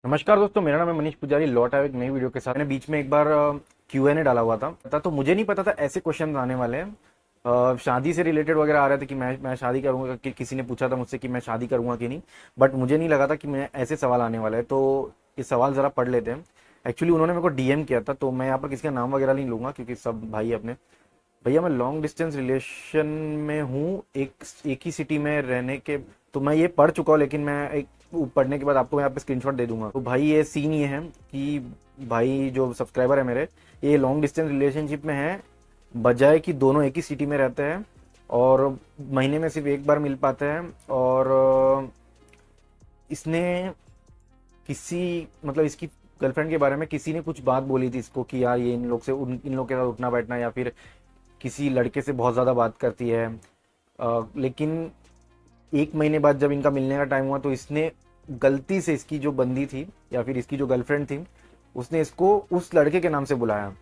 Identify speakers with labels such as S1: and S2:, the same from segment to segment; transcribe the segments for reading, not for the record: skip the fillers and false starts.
S1: नमस्कार दोस्तों, मेरा नाम है मनीष पुजारी। लौट आया एक नई वीडियो के साथ। मैंने बीच में एक बार Q&A डाला हुआ था तो मुझे नहीं पता था ऐसे क्वेश्चन आने वाले हैं। शादी से रिलेटेड वगैरह आ रहे थे कि मैं शादी करूंगा, कि किसी ने पूछा था मुझसे कि मैं शादी करूंगा कि नहीं। बट मुझे नहीं लगा था कि मैं ऐसे सवाल आने वाला है, तो ये सवाल ज़रा पढ़ लेते हैं। एक्चुअली उन्होंने मेरे को DM किया था, तो मैं यहाँ पर किसी का नाम वगैरह नहीं लूंगा क्योंकि सब भाई अपने। भैया, मैं लॉन्ग डिस्टेंस रिलेशन में हूँ, एक ही सिटी में रहने के। तो मैं ये पढ़ चुका हूँ, लेकिन मैं एक पढ़ने के बाद आपको मैं यहाँ पे स्क्रीनशॉट दे दूंगा। तो भाई ये सीन ये है कि भाई जो सब्सक्राइबर है मेरे, ये लॉन्ग डिस्टेंस रिलेशनशिप में है, बजाय कि दोनों एक ही सिटी में रहते हैं और महीने में सिर्फ एक बार मिल पाते हैं। और इसने किसी मतलब इसकी गर्लफ्रेंड के बारे में किसी ने कुछ बात बोली थी इसको कि यार ये इन लोग के साथ उठना बैठना, या फिर किसी लड़के से बहुत ज़्यादा बात करती है। लेकिन एक महीने बाद जब इनका मिलने का टाइम हुआ तो इसने गलती से इसकी जो बंदी थी या फिर इसकी जो गर्लफ्रेंड थी, उसने इसको उस लड़के के नाम से बुलाया।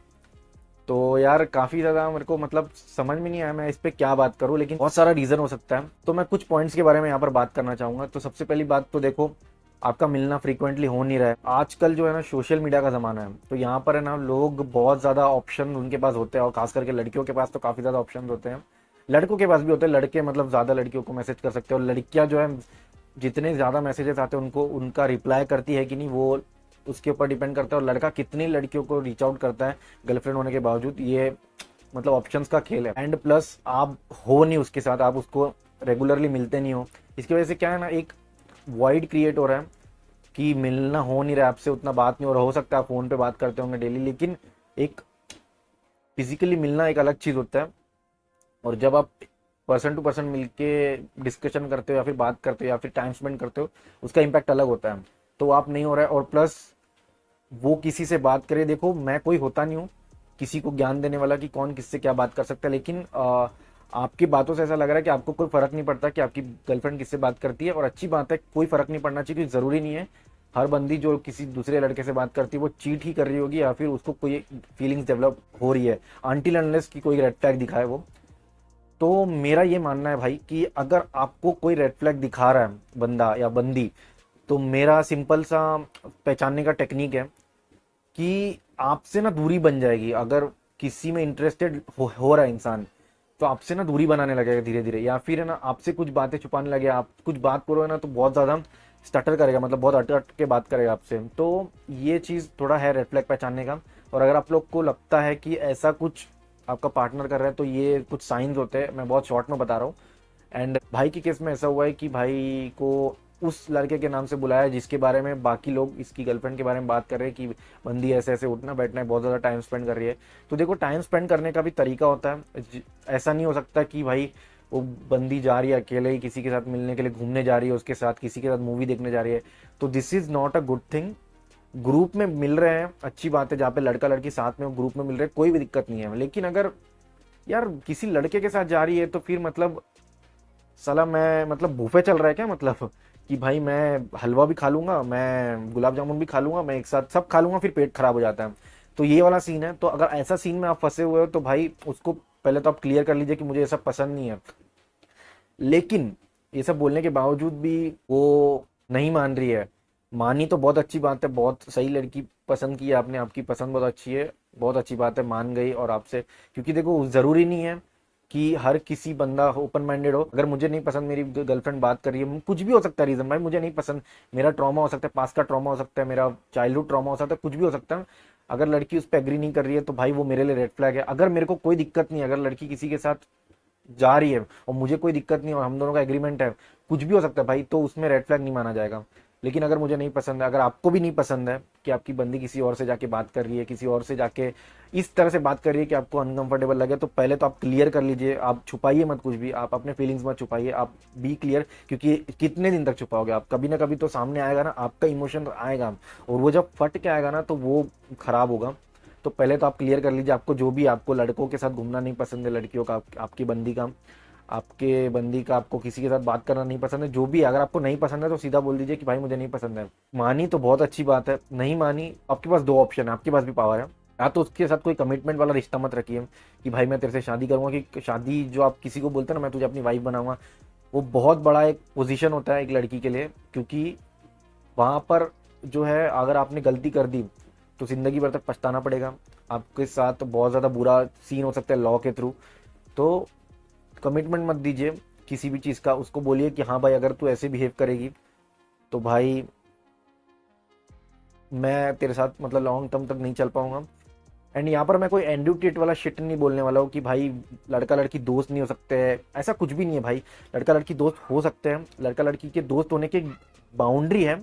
S1: तो यार काफ़ी ज़्यादा मेरे को मतलब समझ में नहीं आया मैं इस पे क्या बात करूं, लेकिन बहुत सारा रीज़न हो सकता है। तो मैं कुछ पॉइंट्स के बारे में यहाँ पर बात करना चाहूँगा। तो सबसे पहली बात तो देखो, आपका मिलना फ्रीक्वेंटली हो नहीं रहा है। आजकल जो है ना, सोशल मीडिया का ज़माना है, तो यहाँ पर है ना, लोग बहुत ज़्यादा ऑप्शन उनके पास होते हैं, और खास करके लड़कियों के पास तो काफ़ी ज़्यादा ऑप्शन होते हैं। लड़कों के पास भी होते हैं, लड़के मतलब ज़्यादा लड़कियों को मैसेज कर सकते हैं, और लड़कियाँ जो है जितने ज़्यादा मैसेजेस आते हैं उनको उनका रिप्लाई करती है कि नहीं, वो उसके ऊपर डिपेंड करता है। और लड़का कितनी लड़कियों को रीच आउट करता है गर्लफ्रेंड होने के बावजूद, ये मतलब ऑप्शंस का खेल है। एंड प्लस आप हो नहीं उसके साथ, आप उसको रेगुलरली मिलते नहीं हो। इसकी वजह से क्या है ना, एक वॉइड क्रिएट हो रहा है कि मिलना हो नहीं रहा है, आपसे उतना बात नहीं हो रहा। हो सकता है फ़ोन पे बात करते होंगे डेली, लेकिन एक फिजिकली मिलना एक अलग चीज़ होता है। और जब आप पर्सन टू पर्सन मिलके डिस्कशन करते हो या फिर बात करते हो या फिर टाइम स्पेंड करते हो, उसका इम्पैक्ट अलग होता है। तो आप नहीं हो रहा है, और प्लस वो किसी से बात करे। देखो, मैं कोई होता नहीं हूँ किसी को ज्ञान देने वाला कि कौन किससे क्या बात कर सकता है, लेकिन आपकी बातों से ऐसा लग रहा है कि आपको कोई फर्क नहीं पड़ता कि आपकी गर्लफ्रेंड किससे बात करती है। और अच्छी बात है, कोई फर्क नहीं पड़ना चाहिए, क्योंकि जरूरी नहीं है हर बंदी जो किसी दूसरे लड़के से बात करती है वो चीट ही कर रही होगी या फिर उसको कोई फीलिंग्स डेवलप हो रही है, अनटिल अनलेस कि कोई रेड फ्लैग दिखाए वो। तो मेरा ये मानना है भाई कि अगर आपको कोई रेड फ्लैग दिखा रहा है बंदा या बंदी, तो मेरा सिंपल सा पहचानने का टेक्निक है कि आपसे ना दूरी बन जाएगी। अगर किसी में इंटरेस्टेड हो रहा है इंसान, तो आपसे ना दूरी बनाने लगेगा धीरे धीरे, या फिर है ना आपसे कुछ बातें छुपाने लगे। आप कुछ बात करो है ना, तो बहुत ज़्यादा स्टटर करेगा, मतलब बहुत अट अट के बात करेगा आपसे। तो ये चीज़ थोड़ा है रेड फ्लैग पहचानने का। और अगर आप लोग को लगता है कि ऐसा कुछ आपका पार्टनर कर रहा है, तो ये कुछ साइंस होते हैं, मैं बहुत शॉर्ट में बता रहा हूँ। एंड भाई के केस में ऐसा हुआ है कि भाई को उस लड़के के नाम से बुलाया जिसके बारे में बाकी लोग इसकी गर्लफ्रेंड के बारे में बात कर रहे हैं कि बंदी ऐसे ऐसे उठना बैठना है, बहुत ज़्यादा टाइम स्पेंड कर रही है। तो देखो, टाइम स्पेंड करने का भी तरीका होता है। ऐसा नहीं हो सकता कि भाई वो बंदी जा रही है अकेले ही किसी के साथ मिलने के लिए, घूमने जा रही है उसके साथ, किसी के साथ मूवी देखने जा रही है। तो this is not a good thing. Group में मिल रहे हैं, अच्छी बात है, जहाँ पे लड़का लड़की साथ में ग्रुप में मिल रहे हैं, कोई भी दिक्कत नहीं है। लेकिन अगर यार किसी लड़के के साथ जा रही है, तो फिर मतलब साला मैं मतलब बूफे चल रहा है क्या, मतलब कि भाई मैं हलवा भी खा लूंगा, मैं गुलाब जामुन भी खा लूंगा, मैं एक साथ सब खा लूंगा, फिर पेट खराब हो जाता है। तो ये वाला सीन है। तो अगर ऐसा सीन में आप फंसे हुए हो, तो भाई उसको पहले तो आप क्लियर कर लीजिए कि मुझे ये सब पसंद नहीं है। लेकिन ये सब बोलने के बावजूद भी वो नहीं मान रही है, मानी तो बहुत अच्छी बात है, बहुत सही लड़की पसंद की है आपने, आपकी पसंद बहुत अच्छी है, बहुत अच्छी बात है, मान गई और आपसे। क्योंकि देखो, ज़रूरी नहीं है कि हर किसी बंदा ओपन माइंडेड हो। अगर मुझे नहीं पसंद, मेरी गर्लफ्रेंड बात कर रही है, कुछ भी हो सकता है रीज़न, भाई मुझे नहीं पसंद, मेरा ट्रॉमा हो सकता है, पास का ट्रॉमा हो सकता है, मेरा चाइल्डहुड ट्रॉमा हो सकता है, कुछ भी हो सकता है। अगर लड़की उस पर एग्री नहीं कर रही है, तो भाई वो मेरे लिए रेड फ्लैग है। अगर मेरे को कोई दिक्कत नहीं है, अगर लड़की किसी के साथ जा रही है और मुझे कोई दिक्कत नहीं है और हम दोनों का एग्रीमेंट है, कुछ भी हो सकता है भाई, तो उसमें रेड फ्लैग नहीं माना जाएगा। लेकिन अगर मुझे नहीं पसंद है, अगर आपको भी नहीं पसंद है कि आपकी बंदी किसी और से जाके बात कर रही है, किसी और से जाके इस तरह से बात कर रही है कि आपको अनकंफर्टेबल लगे, तो पहले तो आप क्लियर कर लीजिए। आप छुपाइए मत कुछ भी, आप अपने फीलिंग्स मत छुपाइए, आप बी क्लियर। क्योंकि कितने दिन तक छुपाओगे आप, कभी ना कभी तो सामने आएगा ना, आपका इमोशन आएगा, और वो जब फट के आएगा ना, तो वो खराब होगा। तो पहले तो आप क्लियर कर लीजिए, आपको जो भी, आपको लड़कों के साथ घूमना नहीं पसंद है, लड़कियों का, आपकी बंदी का, आपके बंदी का, आपको किसी के साथ बात करना नहीं पसंद है, जो भी, अगर आपको नहीं पसंद है तो सीधा बोल दीजिए कि भाई मुझे नहीं पसंद है। मानी तो बहुत अच्छी बात है, नहीं मानी, आपके पास दो ऑप्शन है, आपके पास भी पावर है। या तो उसके साथ कोई कमिटमेंट वाला रिश्ता मत रखिए कि भाई मैं तेरे से शादी करूंगा, कि शादी जो आप किसी को बोलते हैं ना, मैं तुझे अपनी वाइफ बनाऊंगा, वो बहुत बड़ा एक पोजीशन होता है एक लड़की के लिए। क्योंकि वहां पर जो है, अगर आपने गलती कर दी तो ज़िंदगी भर तक पछताना पड़ेगा। आपके साथ बहुत ज़्यादा बुरा सीन हो सकता है लॉ के थ्रू। तो कमिटमेंट मत दीजिए किसी भी चीज़ का। उसको बोलिए कि हाँ भाई, अगर तू ऐसे बिहेव करेगी तो भाई मैं तेरे साथ मतलब लॉन्ग टर्म तक नहीं चल पाऊंगा। एंड यहाँ पर मैं कोई एंड्यूटेट वाला शिट नहीं बोलने वाला हूँ कि भाई लड़का लड़की दोस्त नहीं हो सकते हैं, ऐसा कुछ भी नहीं है भाई। लड़का लड़की दोस्त हो सकते हैं, लड़का लड़की के दोस्त होने की एक बाउंड्री है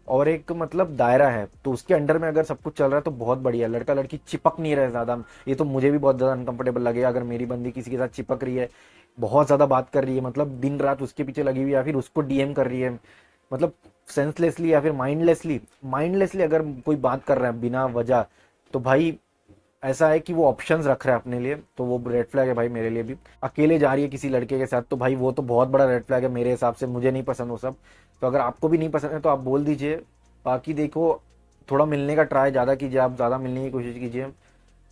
S1: और एक मतलब दायरा है, तो उसके अंडर में अगर सब कुछ चल रहा है तो बहुत बढ़िया है। लड़का लड़की चिपक नहीं रहे ज़्यादा, ये तो मुझे भी बहुत ज़्यादा अनकंफर्टेबल लगेगा अगर मेरी बंदी किसी के साथ चिपक रही है, बहुत ज़्यादा बात कर रही है, मतलब दिन रात उसके पीछे लगी हुई है, या फिर उसको डीएम कर रही है, मतलब सेंसलेसली या फिर माइंडलेसली। माइंडलेसली अगर कोई बात कर रहा है बिना वजह, तो भाई ऐसा है कि वो ऑप्शंस रख रहा है अपने लिए, तो वो रेड फ्लैग है भाई मेरे लिए भी। अकेले जा रही है किसी लड़के के साथ, तो भाई वो तो बहुत बड़ा रेड फ्लैग है मेरे हिसाब से। मुझे नहीं पसंद वो सब। तो अगर आपको भी नहीं पसंद है तो आप बोल दीजिए। बाकी देखो, थोड़ा मिलने का ट्राई ज़्यादा कीजिए, आप ज़्यादा मिलने की कोशिश कीजिए।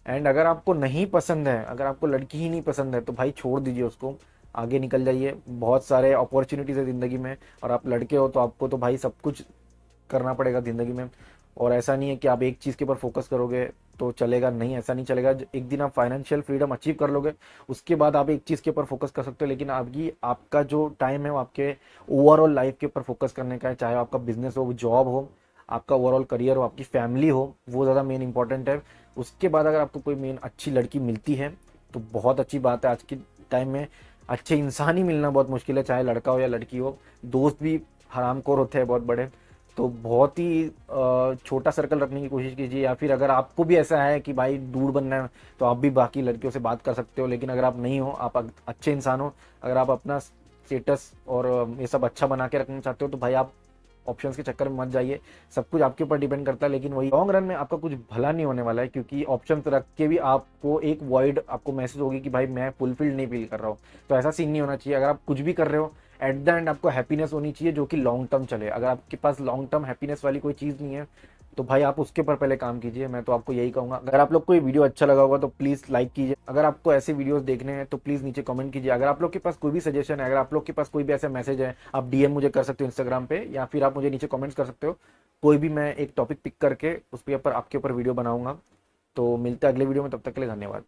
S1: एंड अगर आपको नहीं पसंद है, अगर आपको लड़की ही नहीं पसंद है, तो भाई छोड़ दीजिए उसको, आगे निकल जाइए। बहुत सारे अपॉर्चुनिटीज़ है ज़िंदगी में, और आप लड़के हो तो आपको तो भाई सब कुछ करना पड़ेगा ज़िंदगी में। और ऐसा नहीं है कि आप एक चीज़ के ऊपर फोकस करोगे तो चलेगा, नहीं ऐसा नहीं चलेगा। एक दिन आप फाइनेंशियल फ्रीडम अचीव कर लोगे, उसके बाद आप एक चीज़ के ऊपर फोकस कर सकते हो, लेकिन आपकी आपका जो टाइम है वो आपके ओवरऑल लाइफ के ऊपर फोकस करने का है। चाहे आपका बिजनेस हो, जॉब हो, आपका ओवरऑल करियर हो, आपकी फैमिली हो, वो ज़्यादा मेन इंपॉर्टेंट है। उसके बाद अगर आपको कोई मेन अच्छी लड़की मिलती है तो बहुत अच्छी बात है। आज के टाइम में अच्छे इंसान ही मिलना बहुत मुश्किल है, चाहे लड़का हो या लड़की हो। दोस्त भी हरामखोर होते हैं बहुत बड़े। तो बहुत ही छोटा सर्कल रखने की कोशिश कीजिए, या फिर अगर आपको भी ऐसा है कि भाई दूर बनना है तो आप भी बाकी लड़कियों से बात कर सकते हो। लेकिन अगर आप नहीं हो, आप अच्छे इंसान हो, अगर आप अपना स्टेटस और ये सब अच्छा बना के रखना चाहते हो, तो भाई आप ऑप्शंस के चक्कर में मत जाइए। सब कुछ आपके ऊपर डिपेंड करता है, लेकिन वही लॉन्ग रन में आपका कुछ भला नहीं होने वाला है, क्योंकि ऑप्शंस रख के भी आपको एक वॉइड आपको मैसेज होगी कि भाई मैं फुलफिल्ड नहीं फील कर रहा हूँ। तो ऐसा सीन नहीं होना चाहिए। अगर आप कुछ भी कर रहे हो, एट द एंड आपको हैप्पीनेस होनी चाहिए जो कि लॉन्ग टर्म चले। अगर आपके पास लॉन्ग टर्म हैप्पीनेस वाली कोई चीज़ नहीं है तो भाई आप उसके ऊपर पहले काम कीजिए। मैं तो आपको यही कहूंगा। अगर आप लोग को ये वीडियो अच्छा लगा होगा तो प्लीज़ लाइक कीजिए। अगर आपको ऐसे वीडियोस देखने हैं तो प्लीज़ नीचे कमेंट कीजिए। अगर आप लोग के पास कोई भी सजेशन है, अगर आप लोग के पास कोई भी ऐसा मैसेज है, आप डीएम मुझे कर सकते हो इंस्टाग्राम पे, या फिर आप मुझे नीचे कमेंट्स कर सकते हो। कोई भी मैं एक टॉपिक पिक करके उस पर आपके ऊपर वीडियो बनाऊंगा। तो मिलते हैं अगले वीडियो में, तब तक के लिए धन्यवाद।